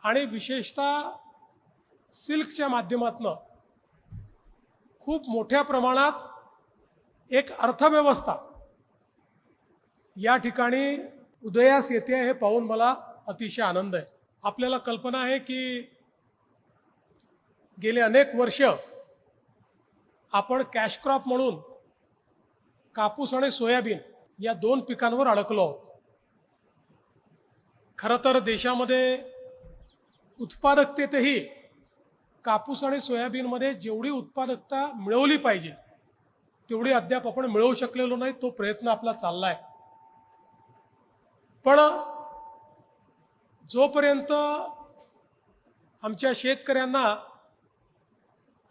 आणि विशेषतः सिल्कच्या माध्यमातून खूप मोठ्या प्रमाणात एक अर्थव्यवस्था या ठिकाणी उदयास येते हे पाहून मला अतिशय आनंद आहे। आपल्याला कल्पना आहे की गेले अनेक वर्ष आपण कॅश क्रॉप म्हणून कापूस आणि सोयाबीन या दोन पिकांवर अडकलो आहोत। खरं तर देशामध्ये उत्पादकतेतही कापूस आणि सोयाबीनमध्ये जेवढी उत्पादकता मिळवली पाहिजे तेवढी अद्याप आपण मिळवू शकलेलो नाही। तो प्रयत्न आपला चालला आहे, पण जोपर्यंत आमच्या शेतकऱ्यांना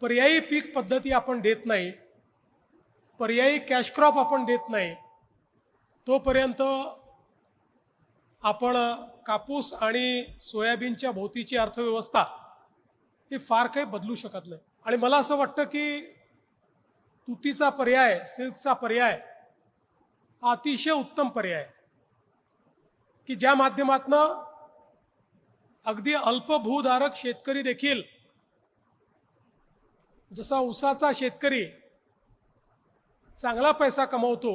पर्यायी पीक पद्धती आपण देत नाही, पर्यायी कॅश क्रॉप आपण देत नाही, तोपर्यंत आपण कापूस आणि सोयाबीनच्या भोवतीची अर्थव्यवस्था ही फार काही बदलू शकत नाही। आणि मला असं वाटतं की तुतीचा पर्याय, सिल्कचा पर्याय हा अतिशय उत्तम पर्याय आहे की ज्या माध्यमातून अगदी अल्पभूधारक शेतकरी देखील, जसा ऊसाचा शेतकरी चांगला पैसा कमवतो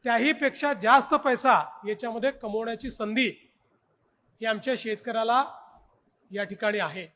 त्याही पेक्षा जास्त पैसा याच्यामध्ये कमवण्याची संधी ही आमच्या शेतकऱ्याला या ठिकाणी आहे।